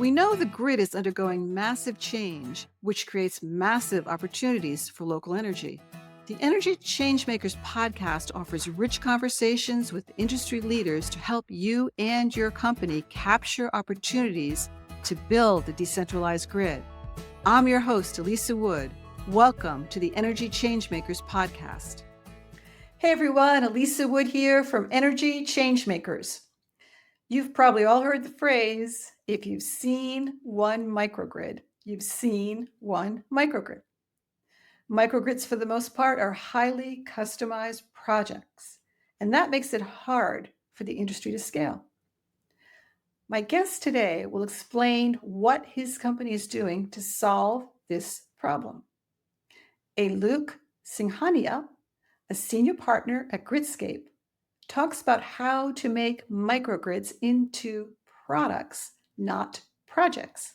We know the grid is undergoing massive change, which creates massive opportunities for local energy. The Energy Changemakers podcast offers rich conversations with industry leaders to help you and your company capture opportunities to build the decentralized grid. I'm your host, Elisa Wood. Welcome to the Energy Changemakers podcast. Hey everyone, Elisa Wood here from Energy Changemakers. You've probably all heard the phrase, if you've seen one microgrid, you've seen one microgrid. Microgrids, for the most part, are highly customized projects, and that makes it hard for the industry to scale. My guest today will explain what his company is doing to solve this problem. Alok Singhania, a senior partner at Gridscape, talks about how to make microgrids into products, not projects.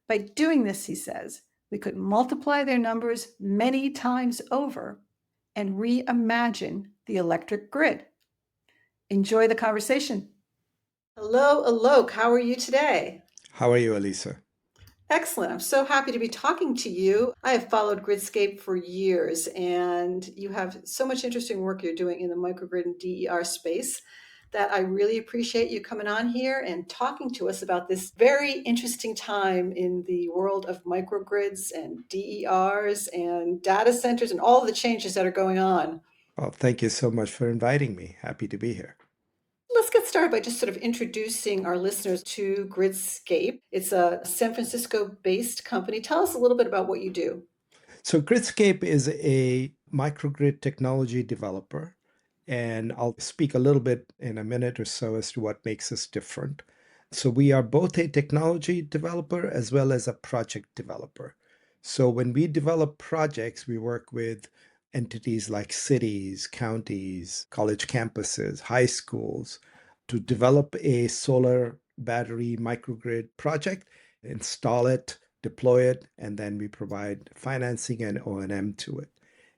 By doing this, he says, we could multiply their numbers many times over and reimagine the electric grid. Enjoy the conversation. Hello, Alok. How are you today? How are you, Elisa? Excellent. I'm so happy to be talking to you. I have followed Gridscape for years, and you have so much interesting work you're doing in the microgrid and DER space that I really appreciate you coming on here and talking to us about this very interesting time in the world of microgrids and DERs and data centers and all the changes that are going on. Well, thank you so much for inviting me. Happy to be here. Let's get started by just sort of introducing our listeners to Gridscape. It's a San Francisco-based company. Tell us a little bit about what you do. So, Gridscape is a microgrid technology developer, and I'll speak a little bit in a minute or so as to what makes us different. So, we are both a technology developer as well as a project developer. So, when we develop projects, we work with entities like cities, counties, college campuses, high schools to develop a solar battery microgrid project, install it, deploy it, and then we provide financing and O&M to it.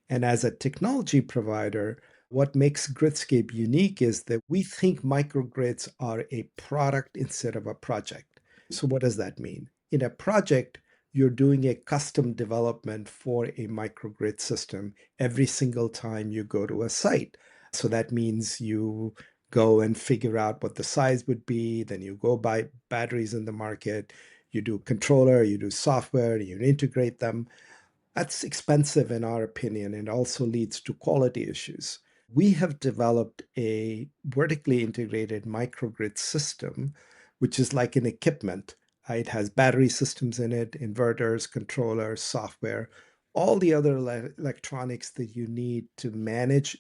And as a technology provider, what makes Gridscape unique is that we think microgrids are a product instead of a project. So what does that mean? In a project, you're doing a custom development for a microgrid system every single time you go to a site. So that means you go and figure out what the size would be, then you go buy batteries in the market, you do controller, you do software, you integrate them. That's expensive in our opinion and also leads to quality issues. We have developed a vertically integrated microgrid system, which is like an equipment. It has battery systems in it, inverters, controllers, software, all the other electronics that you need to manage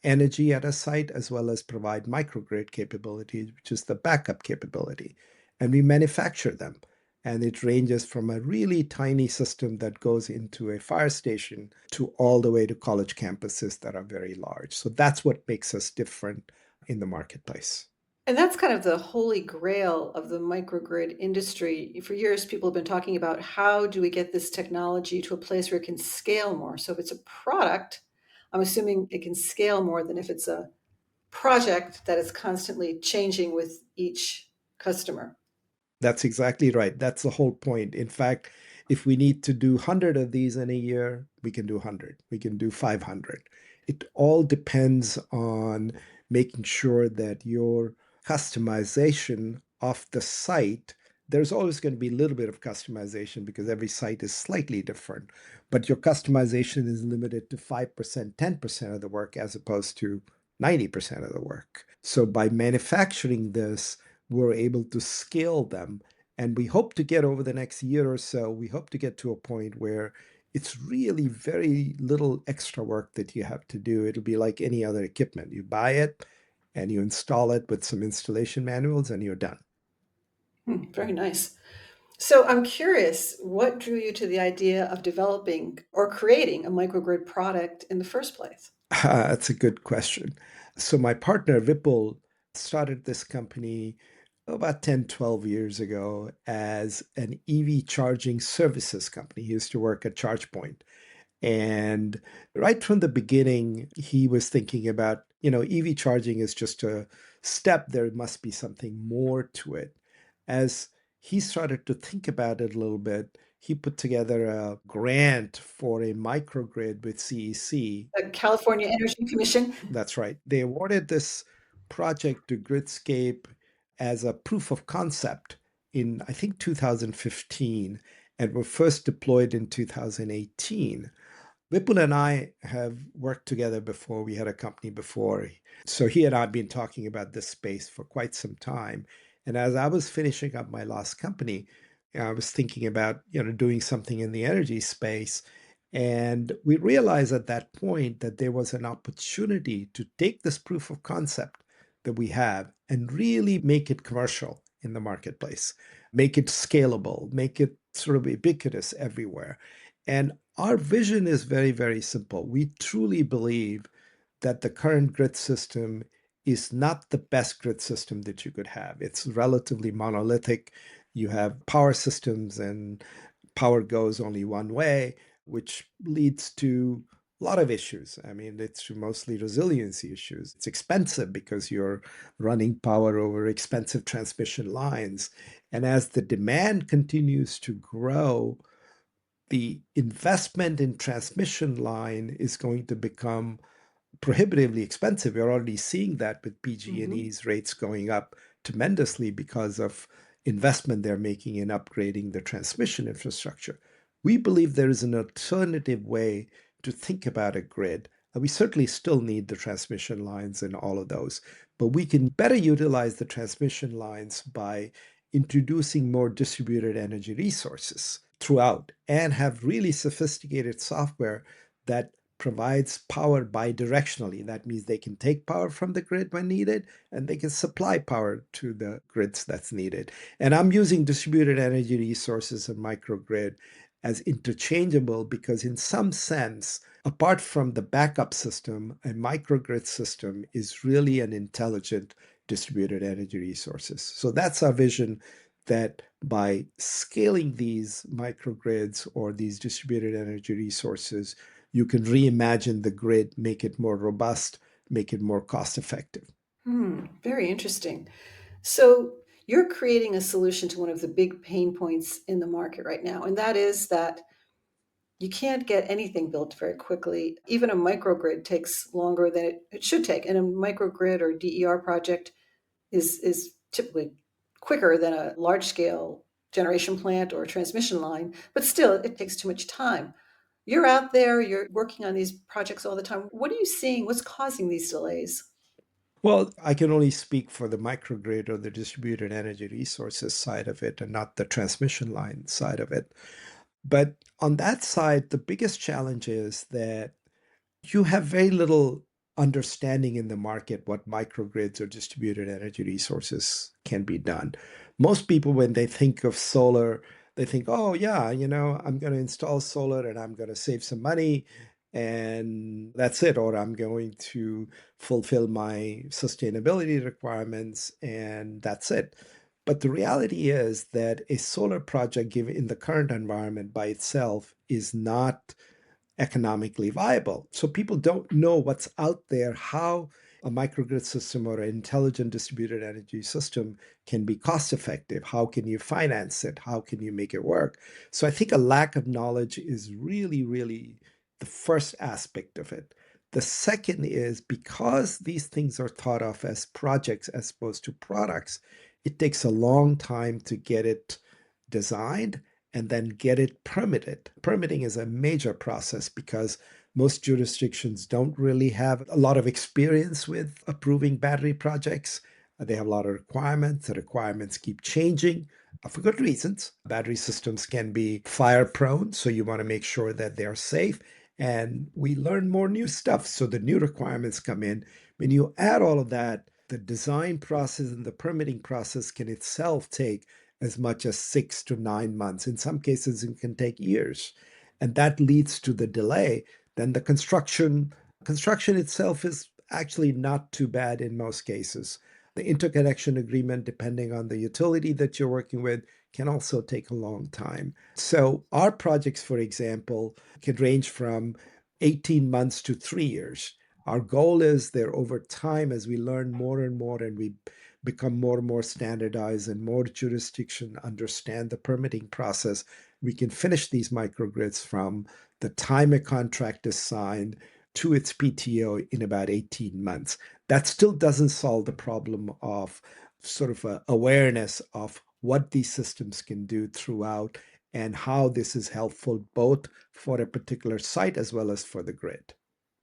energy at a site, as well as provide microgrid capabilities, which is the backup capability. And we manufacture them. And it ranges from a really tiny system that goes into a fire station to all the way to college campuses that are very large. So that's what makes us different in the marketplace. And that's kind of the holy grail of the microgrid industry. For years, people have been talking about how do we get this technology to a place where it can scale more. So if it's a product, I'm assuming it can scale more than if it's a project that is constantly changing with each customer. That's exactly right. That's the whole point. In fact, if we need to do 100 of these in a year, we can do 100. We can do 500. It all depends on making sure that your customization of the site, there's always going to be a little bit of customization because every site is slightly different, but your customization is limited to 5%, 10% of the work as opposed to 90% of the work. So by manufacturing this, we're able to scale them. And we hope to get over the next year or so, we hope to get to a point where it's really very little extra work that you have to do. It'll be like any other equipment. You buy it and you install it with some installation manuals and you're done. Very nice. So I'm curious, what drew you to the idea of developing or creating a microgrid product in the first place? That's a good question. So my partner, Vipul, started this company about 10, 12 years ago as an EV charging services company. He used to work at ChargePoint. And right from the beginning, he was thinking about, EV charging is just a step. There must be something more to it. As he started to think about it a little bit. He put together a grant for a microgrid with CEC. The California Energy Commission. That's right. They awarded this project to Gridscape as a proof of concept in, I think, 2015, and were first deployed in 2018. Vipul and I have worked together before. We had a company before. So he and I have been talking about this space for quite some time. And as I was finishing up my last company, I was thinking about, doing something in the energy space. And we realized at that point that there was an opportunity to take this proof of concept that we have and really make it commercial in the marketplace, make it scalable, make it sort of ubiquitous everywhere. And our vision is very, very simple. We truly believe that the current grid system is not the best grid system that you could have. It's relatively monolithic. You have power systems, and power goes only one way, which leads to a lot of issues. I mean, it's mostly resiliency issues. It's expensive because you're running power over expensive transmission lines. And as the demand continues to grow, the investment in transmission line is going to become prohibitively expensive. We're already seeing that with PG&E's rates going up tremendously because of investment they're making in upgrading the transmission infrastructure. We believe there is an alternative way to think about a grid. We certainly still need the transmission lines and all of those, but we can better utilize the transmission lines by introducing more distributed energy resources throughout and have really sophisticated software that provides power bidirectionally. That means they can take power from the grid when needed, and they can supply power to the grids that's needed. And I'm using distributed energy resources and microgrid as interchangeable because, in some sense, apart from the backup system, a microgrid system is really an intelligent distributed energy resources. So that's our vision, that by scaling these microgrids or these distributed energy resources, you can reimagine the grid, make it more robust, make it more cost effective. Very interesting. So you're creating a solution to one of the big pain points in the market right now, and that is that you can't get anything built very quickly. Even a microgrid takes longer than it should take. And a microgrid or DER project is typically quicker than a large scale generation plant or transmission line, but still it takes too much time. You're out there, you're working on these projects all the time. What are you seeing? What's causing these delays? Well, I can only speak for the microgrid or the distributed energy resources side of it and not the transmission line side of it. But on that side, the biggest challenge is that you have very little understanding in the market what microgrids or distributed energy resources can be done. Most people, when they think of solar, they think, oh, yeah, I'm going to install solar and I'm going to save some money and that's it. Or I'm going to fulfill my sustainability requirements and that's it. But the reality is that a solar project, given in the current environment by itself, is not economically viable. So people don't know what's out there, how a microgrid system or an intelligent distributed energy system can be cost effective. How can you finance it? How can you make it work? So I think a lack of knowledge is really, really the first aspect of it. The second is, because these things are thought of as projects as opposed to products, it takes a long time to get it designed and then get it permitted. Permitting is a major process because most jurisdictions don't really have a lot of experience with approving battery projects. They have a lot of requirements. The requirements keep changing for good reasons. Battery systems can be fire prone, so you want to make sure that they're safe. And we learn more new stuff, so the new requirements come in. When you add all of that, the design process and the permitting process can itself take as much as 6 to 9 months. In some cases, it can take years. And that leads to the delay. Then the construction itself is actually not too bad in most cases. The interconnection agreement, depending on the utility that you're working with, can also take a long time. So our projects, for example, can range from 18 months to 3 years. Our goal is that over time, as we learn more and more and we become more and more standardized and more jurisdiction understand the permitting process, we can finish these microgrids from the time a contract is signed to its PTO in about 18 months. That still doesn't solve the problem of sort of awareness of what these systems can do throughout and how this is helpful both for a particular site as well as for the grid.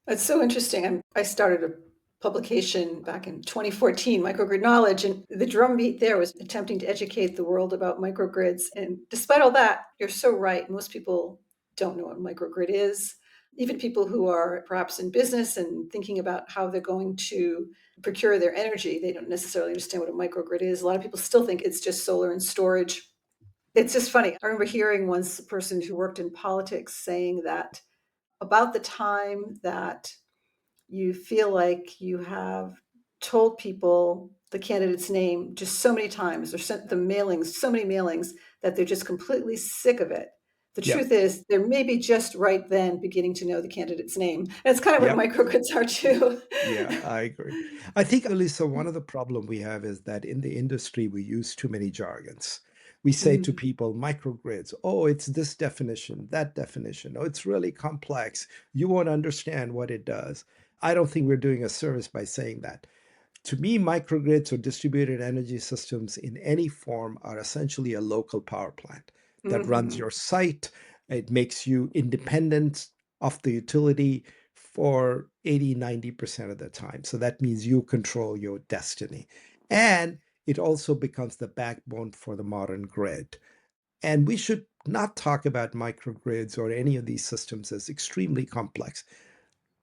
It's so interesting. I started a publication back in 2014, Microgrid Knowledge, and the drumbeat there was attempting to educate the world about microgrids. And despite all that, you're so right. Most people don't know what microgrid is. Even people who are perhaps in business and thinking about how they're going to procure their energy, they don't necessarily understand what a microgrid is. A lot of people still think it's just solar and storage. It's just funny. I remember hearing once a person who worked in politics saying that about the time that you feel like you have told people the candidate's name just so many times or sent them mailings, so many mailings that they're just completely sick of it. The Yep. truth is, they're maybe just right then beginning to know the candidate's name. And it's kind of what Yep. microgrids are too. Yeah, I agree. I think, Elisa, one of the problem we have is that in the industry, we use too many jargons. We say to Mhm. people, microgrids, oh, it's this definition, that definition. Oh, it's really complex. You won't understand what it does. I don't think we're doing a service by saying that. To me, microgrids or distributed energy systems in any form are essentially a local power plant that runs Mhm. your site. It makes you independent of the utility for 80, 90% of the time. So that means you control your destiny. And it also becomes the backbone for the modern grid. And we should not talk about microgrids or any of these systems as extremely complex.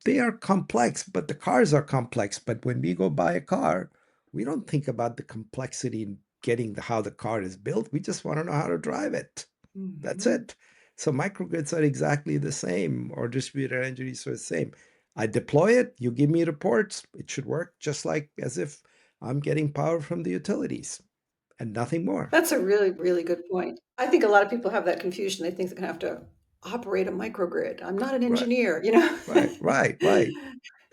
They are complex, but the cars are complex. But when we go buy a car, we don't think about the complexity in getting how the car is built. We just want to know how to drive it. That's Mhm. it. So microgrids are exactly the same, or distributed energy resource the same. I deploy it, you give me reports. It should work just like as if I'm getting power from the utilities and nothing more. That's a really, really good point. I think a lot of people have that confusion. They think they're going to have to operate a microgrid. I'm not an Right, engineer, you know? right.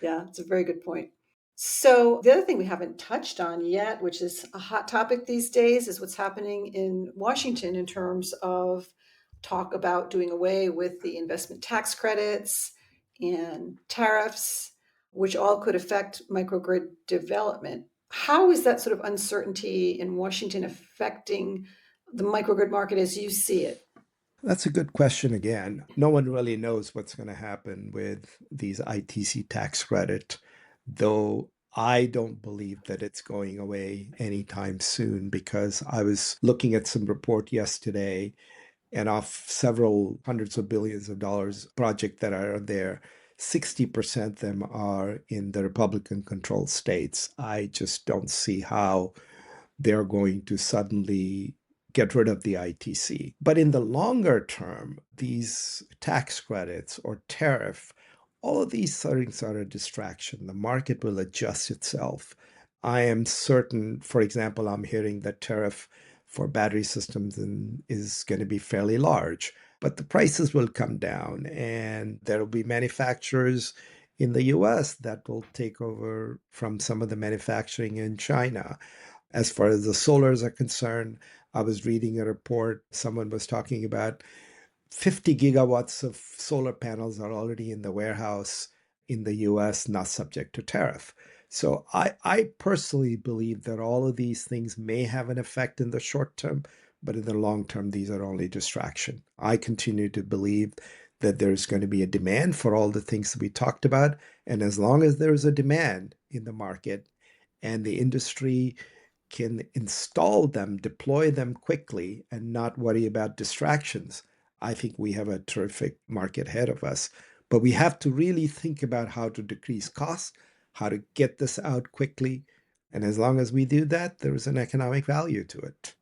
Yeah, it's a very good point. So, the other thing we haven't touched on yet, which is a hot topic these days, is what's happening in Washington in terms of talk about doing away with the investment tax credits and tariffs, which all could affect microgrid development. How is that sort of uncertainty in Washington affecting the microgrid market as you see it? That's a good question again. No one really knows what's going to happen with these ITC tax credit, though I don't believe that it's going away anytime soon because I was looking at some report yesterday and off several hundreds of billions of dollars project that are there, 60% of them are in the Republican controlled states. I just don't see how they're going to suddenly get rid of the ITC. But in the longer term, these tax credits or tariff, all of these things are a distraction. The market will adjust itself. I am certain, for example, I'm hearing that tariff for battery systems is going to be fairly large, but the prices will come down and there will be manufacturers in the US that will take over from some of the manufacturing in China. As far as the solars are concerned, I was reading a report, someone was talking about 50 gigawatts of solar panels are already in the warehouse in the US, not subject to tariff. So I personally believe that all of these things may have an effect in the short term, but in the long term, these are only distraction. I continue to believe that there's going to be a demand for all the things that we talked about. And as long as there's a demand in the market and the industry can install them, deploy them quickly, and not worry about distractions, I think we have a terrific market ahead of us. But we have to really think about how to decrease costs, how to get this out quickly. And as long as we do that, there is an economic value to it.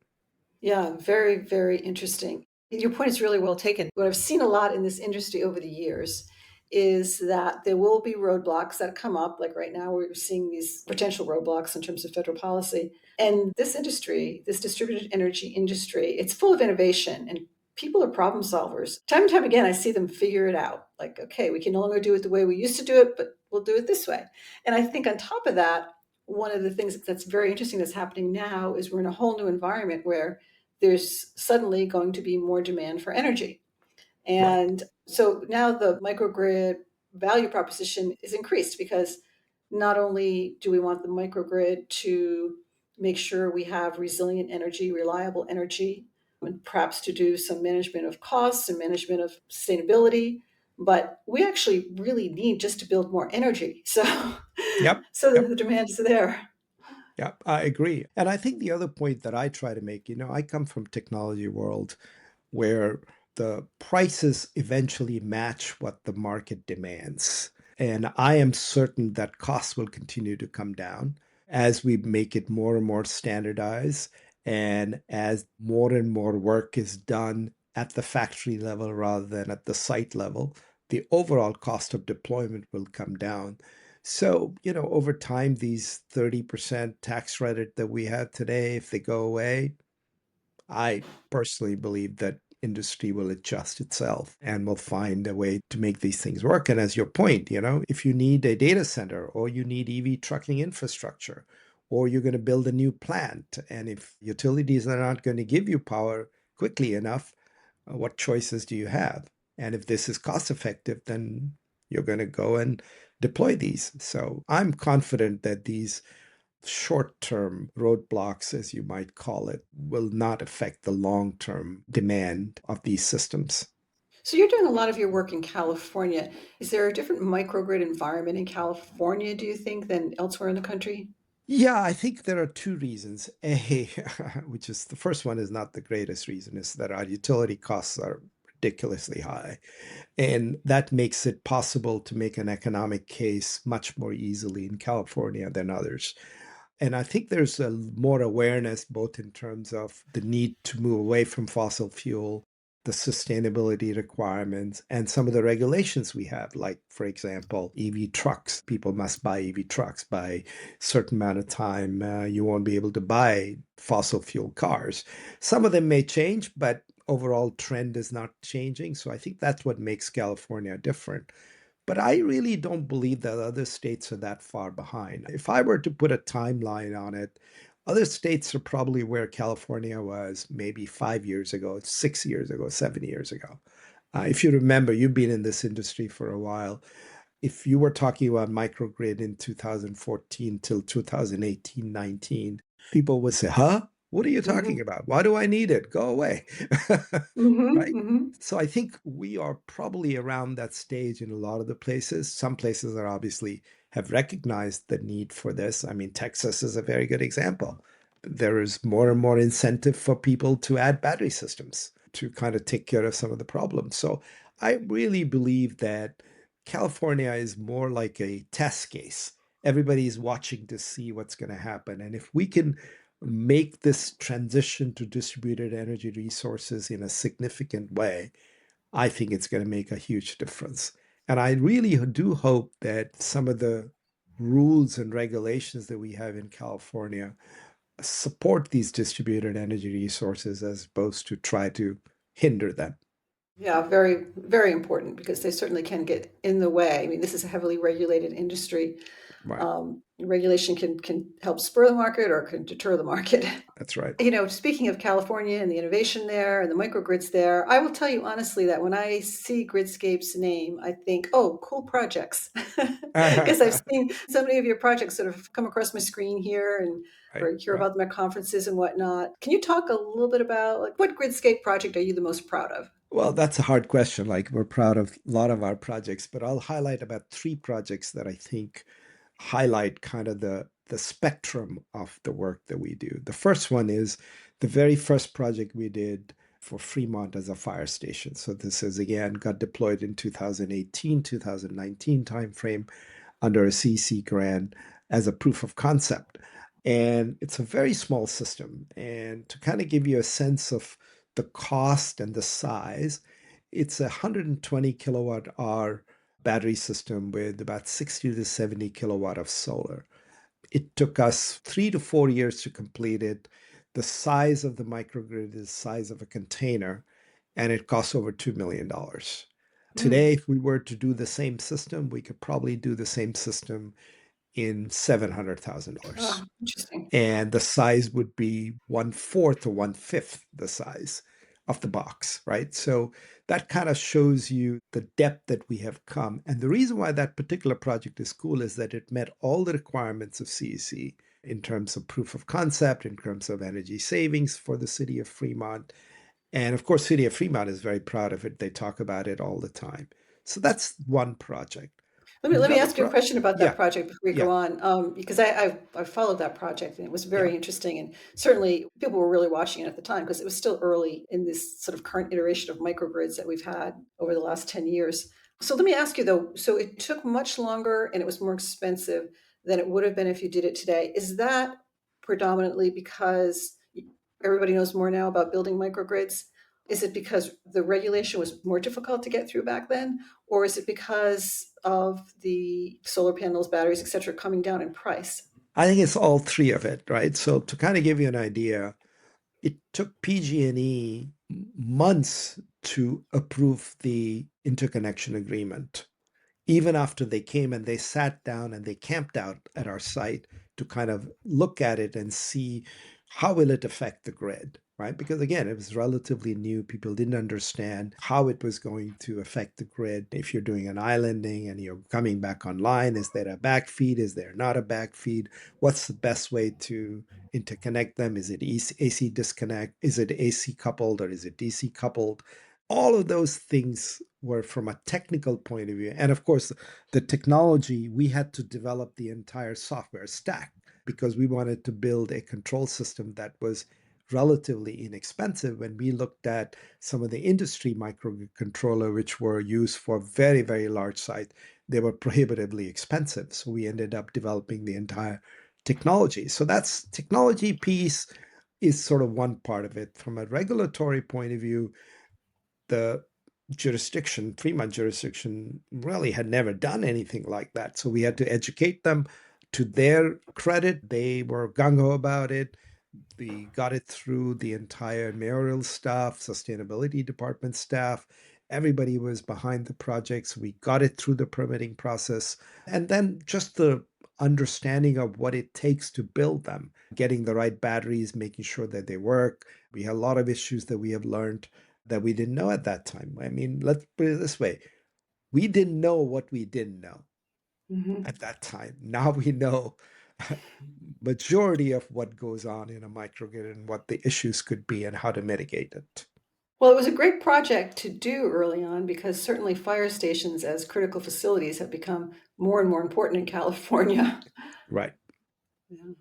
Yeah, very, very interesting. Your point is really well taken. What I've seen a lot in this industry over the years is that there will be roadblocks that come up. Like right now, we're seeing these potential roadblocks in terms of federal policy. And this industry, this distributed energy industry, it's full of innovation and people are problem solvers. Time and time again, I see them figure it out. Like, okay, we can no longer do it the way we used to do it, but we'll do it this way. And I think on top of that, one of the things that's very interesting that's happening now is we're in a whole new environment where there's suddenly going to be more demand for energy. Right. And so now the microgrid value proposition is increased because not only do we want the microgrid to make sure we have resilient energy, reliable energy, and perhaps to do some management of costs and management of sustainability, but we actually really need just to build more energy. So, Yep. so Yep. the demand is there. Yeah, I agree. And I think the other point that I try to make, I come from technology world where the prices eventually match what the market demands. And I am certain that costs will continue to come down as we make it more and more standardized and as more and more work is done at the factory level rather than at the site level, the overall cost of deployment will come down. So, over time, these 30% tax credit that we have today, if they go away, I personally believe that industry will adjust itself and will find a way to make these things work. And as your point, if you need a data center or you need EV trucking infrastructure, or you're going to build a new plant, and if utilities are not going to give you power quickly enough, what choices do you have? And if this is cost effective, then you're going to go and deploy these. So I'm confident that these short term roadblocks, as you might call it, will not affect the long term demand of these systems. So you're doing a lot of your work in California. Is there a different microgrid environment in California, do you think, than elsewhere in the country? Yeah, I think there are two reasons. A, which is the first one is not the greatest reason, is that our utility costs are ridiculously high. And that makes it possible to make an economic case much more easily in California than others. And I think there's a more awareness both in terms of the need to move away from fossil fuel, the sustainability requirements, and some of the regulations we have, like, for example, EV trucks. People must buy EV trucks by a certain amount of time. You won't be able to buy fossil fuel cars. Some of them may change, but overall trend is not changing. So I think that's what makes California different. But I really don't believe that other states are that far behind. If I were to put a timeline on it, other states are probably where California was maybe 5 years ago, 6 years ago, 7 years ago. If you remember, you've been in this industry for a while. If you were talking about microgrid in 2014 till 2018, 19, people would say, huh? What are you talking Hmm. about? Why do I need it? Go away. Hmm. Right? Hmm. So I think we are probably around that stage in a lot of the places. Some places are obviously have recognized the need for this. I mean, Texas is a very good example. There is more and more incentive for people to add battery systems to kind of take care of some of the problems. So I really believe that California is more like a test case. Everybody's watching to see what's going to happen. And if we can make this transition to distributed energy resources in a significant way, I think it's going to make a huge difference. And I really do hope that some of the rules and regulations that we have in California support these distributed energy resources as opposed to try to hinder them. Yeah, very, very important because they certainly can get in the way. I mean, this is a heavily regulated industry. Right. Regulation can help spur the market or can deter the market. That's right. Speaking of California and the innovation there and the microgrids there, I will tell you honestly that when I see Gridscape's name, I think, oh, cool projects. Because I've seen so many of your projects sort of come across my screen here and Right. or hear Right. about them at conferences and whatnot. Can you talk a little bit about like what Gridscape project are you the most proud of? Well, that's a hard question. Like, we're proud of a lot of our projects, but I'll highlight about three projects that I think highlight kind of the spectrum of the work that we do. The first one is the very first project we did for Fremont as a fire station. So this is again got deployed in 2018, 2019 timeframe under a CC grant as a proof of concept. And it's a very small system. And to kind of give you a sense of the cost and the size, it's a 120 kilowatt hour battery system with about 60 to 70 kilowatt of solar. It took us 3 to 4 years to complete it. The size of the microgrid is the size of a container, and it costs over $2 million. Mm. Today, if we were to do the same system, we could probably do the same system in $700,000. Ah, interesting. And the size would be one fourth or one fifth the size of the box, right? So that kind of shows you the depth that we have come. And the reason why that particular project is cool is that it met all the requirements of CEC in terms of proof of concept, in terms of energy savings for the city of Fremont. And of course, city of Fremont is very proud of it. They talk about it all the time. So that's one project. Let me Another ask you a question about that yeah, project before we go yeah, on, because I followed that project and it was yeah. very interesting, and certainly people were really watching it at the time because it was still early in this sort of current iteration of microgrids that we've had over the last 10 years. So let me ask you though, so it took much longer and it was more expensive than it would have been if you did it today. Is that predominantly because everybody knows more now about building microgrids? Is it because the regulation was more difficult to get through back then? Or is it because of the solar panels, batteries, et cetera, coming down in price? I think it's all three of it, right? So to kind of give you an idea, it took PG&E months to approve the interconnection agreement, even after they came and they sat down and they camped out at our site to kind of look at it and see how will it affect the grid, right? Because again, it was relatively new. People didn't understand how it was going to affect the grid. If you're doing an islanding and you're coming back online, is there a backfeed? Is there not a backfeed? What's the best way to interconnect them? Is it AC disconnect? Is it AC coupled or is it DC coupled? All of those things were from a technical point of view. And of course, the technology, we had to develop the entire software stack because we wanted to build a control system that was relatively inexpensive. When we looked at some of the industry microcontroller, which were used for very, very large sites, they were prohibitively expensive. So we ended up developing the entire technology. So that's technology piece is sort of one part of it. From a regulatory point of view, the jurisdiction, Fremont jurisdiction, really had never done anything like that. So we had to educate them. To their credit, they were gung ho about it. We got it through the entire mayoral staff, sustainability department staff. Everybody was behind the projects. We got it through the permitting process. And then just the understanding of what it takes to build them, getting the right batteries, making sure that they work. We had a lot of issues that we have learned that we didn't know at that time. I mean, let's put it this way, we didn't know what we didn't know Mhm. at that time. Now we know majority of what goes on in a microgrid and what the issues could be and how to mitigate it. Well, it was a great project to do early on because certainly fire stations as critical facilities have become more and more important in California. Right. Yeah.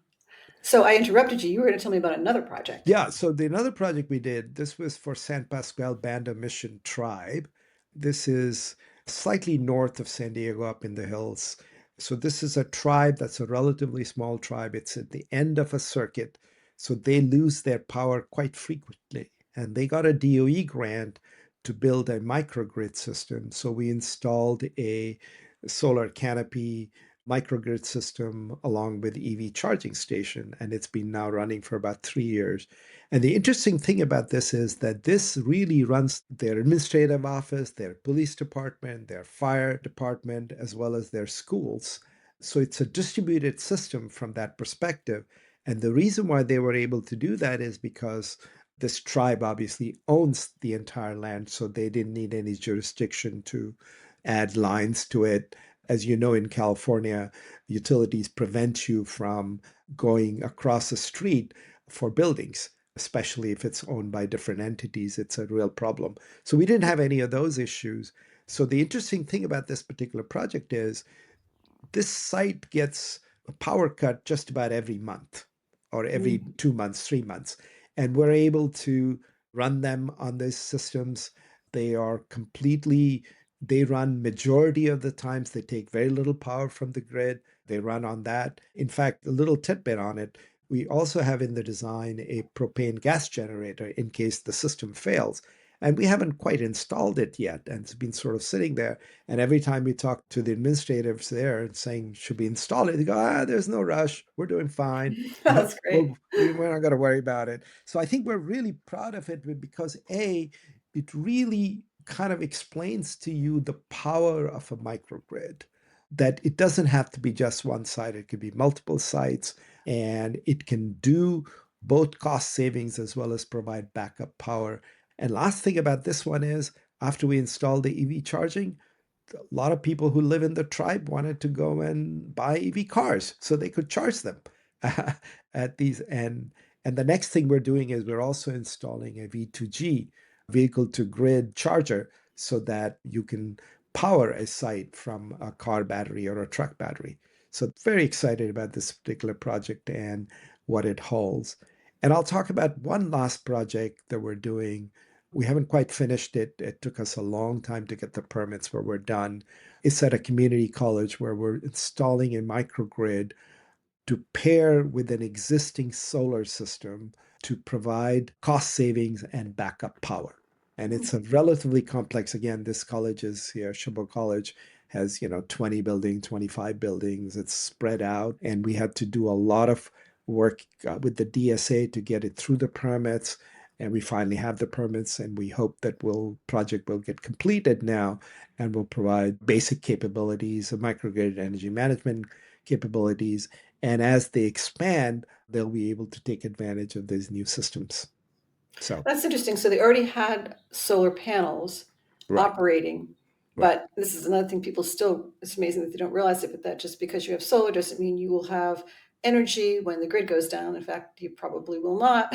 So I interrupted you. You were going to tell me about another project. Yeah, so the another project we did, this was for San Pasqual Banda Mission Tribe. This is slightly north of San Diego up in the hills. So this is a tribe that's a relatively small tribe. It's at the end of a circuit, so they lose their power quite frequently. And they got a DOE grant to build a microgrid system. So we installed a solar canopy microgrid system along with EV charging station, and it's been now running for about 3 years. And the interesting thing about this is that this really runs their administrative office, their police department, their fire department, as well as their schools. So it's a distributed system from that perspective. And the reason why they were able to do that is because this tribe obviously owns the entire land, so they didn't need any jurisdiction to add lines to it. As you know, in California, utilities prevent you from going across the street for buildings, especially if it's owned by different entities. It's a real problem. So we didn't have any of those issues. So the interesting thing about this particular project is this site gets a power cut just about every month or every Mm. 2 months, 3 months. And we're able to run them on these systems. They are completely, they run majority of the times. They take very little power from the grid. They run on that. In fact, a little tidbit on it, we also have in the design a propane gas generator in case the system fails. And we haven't quite installed it yet. And it's been sort of sitting there. And every time we talk to the administrators there and saying, should we install it? They go, there's no rush. We're doing fine. That's great. We're not going to worry about it. So I think we're really proud of it because A, it really kind of explains to you the power of a microgrid. that it doesn't have to be just one site, it could be multiple sites, and it can do both cost savings as well as provide backup power. And last thing about this one is after we install the EV charging, a lot of people who live in the tribe wanted to go and buy EV cars so they could charge them at these. And the next thing we're doing is we're also installing a V2G, vehicle to grid charger, so that you can power a site from a car battery or a truck battery. So very excited about this particular project and what it holds. And I'll talk about one last project that we're doing. We haven't quite finished it. It took us a long time to get the permits, but we're done. It's at a community college where we're installing a microgrid to pair with an existing solar system to provide cost savings and backup power. And it's a relatively complex, again, this college is here, Chabot College has, 20 buildings, 25 buildings. It's spread out. And we had to do a lot of work with the DSA to get it through the permits. And we finally have the permits, and we hope that project will get completed now and will provide basic capabilities of microgrid energy management capabilities. And as they expand, they'll be able to take advantage of these new systems. So, That's interesting. So they already had solar panels right, operating, right. but this is another thing people still, it's amazing that they don't realize it, but that just because you have solar doesn't mean you will have energy when the grid goes down. In fact, you probably will not.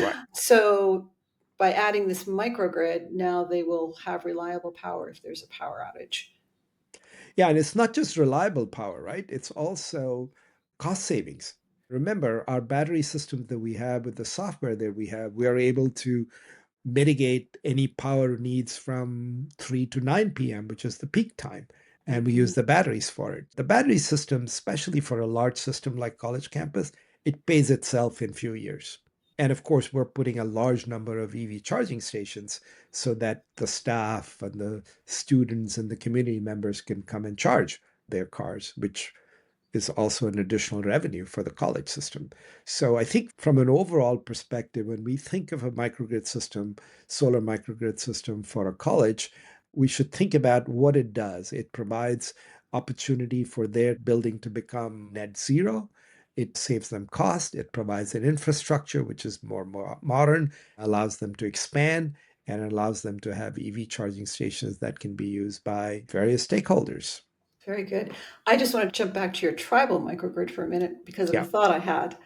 Right. So by adding this microgrid, now they will have reliable power if there's a power outage. Yeah, and it's not just reliable power, right? It's also cost savings. Remember, our battery systems that we have with the software that we have, we are able to mitigate any power needs from 3 to 9 p.m., which is the peak time. And we use Mhm. the batteries for it. The battery system, especially for a large system like college campus, it pays itself in few years. And of course, we're putting a large number of EV charging stations so that the staff and the students and the community members can come and charge their cars, which is also an additional revenue for the college system. So I think from an overall perspective, when we think of a microgrid system, solar microgrid system for a college, we should think about what it does. It provides opportunity for their building to become net zero. It saves them cost. It provides an infrastructure which is more modern, allows them to expand, and allows them to have EV charging stations that can be used by various stakeholders. Very good. I just want to jump back to your tribal microgrid for a minute because of a Yeah. thought I had.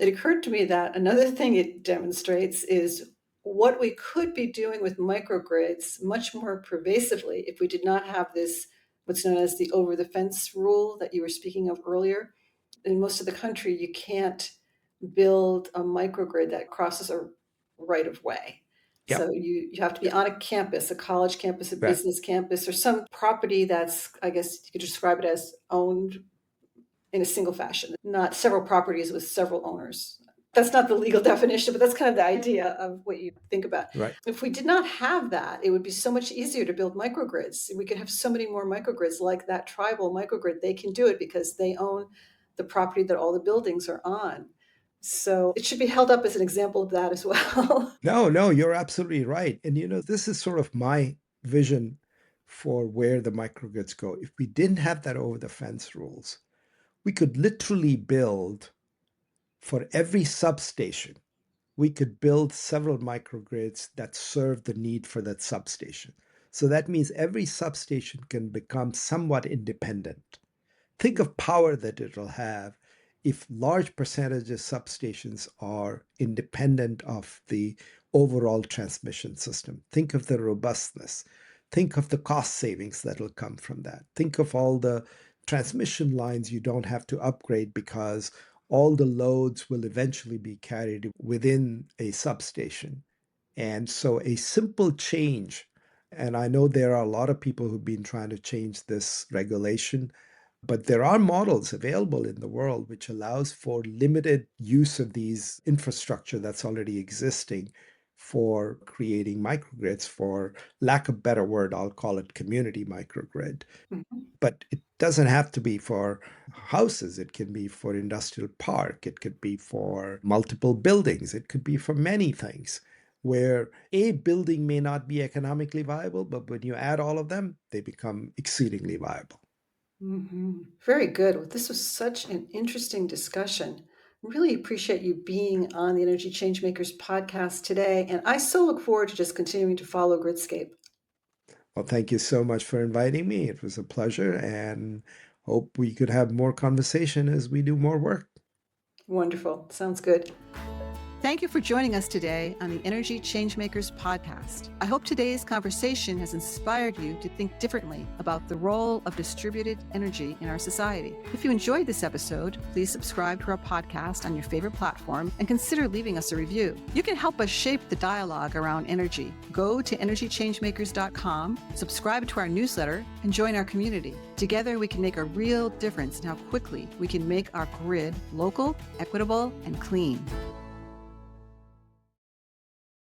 It occurred to me that another thing it demonstrates is what we could be doing with microgrids much more pervasively if we did not have this, what's known as the over the fence rule that you were speaking of earlier. In most of the country, you can't build a microgrid that crosses a right of way. Yeah. So you have to be on a campus, a college campus, a Right. business campus, or some property that's, I guess you could describe it as owned in a single fashion, not several properties with several owners. That's not the legal definition, but that's kind of the idea of what you think about. Right. If we did not have that, it would be so much easier to build microgrids. We could have so many more microgrids like that tribal microgrid. They can do it because they own the property that all the buildings are on. So it should be held up as an example of that as well. No, no, you're absolutely right. And this is sort of my vision for where the microgrids go. If we didn't have that over the fence rules, we could literally build for every substation, we could build several microgrids that serve the need for that substation. So that means every substation can become somewhat independent. Think of power that it'll have if large percentage of substations are independent of the overall transmission system. Think of the robustness. Think of the cost savings that'll come from that. Think of all the transmission lines you don't have to upgrade because all the loads will eventually be carried within a substation. And so a simple change, and I know there are a lot of people who've been trying to change this regulation, but there are models available in the world which allows for limited use of these infrastructure that's already existing for creating microgrids. For lack of better word, I'll call it community microgrid. But it doesn't have to be for houses. It can be for industrial park. It could be for multiple buildings. It could be for many things where a building may not be economically viable, but when you add all of them, they become exceedingly viable. Very good. Well, this was such an interesting discussion. Really appreciate you being on the Energy Changemakers podcast today. And I so look forward to just continuing to follow Gridscape. Well, thank you so much for inviting me. It was a pleasure and hope we could have more conversation as we do more work. Wonderful. Sounds good. Thank you for joining us today on the Energy Changemakers podcast. I hope today's conversation has inspired you to think differently about the role of distributed energy in our society. If you enjoyed this episode, please subscribe to our podcast on your favorite platform and consider leaving us a review. You can help us shape the dialogue around energy. Go to energychangemakers.com, subscribe to our newsletter, and join our community. Together, we can make a real difference in how quickly we can make our grid local, equitable, and clean.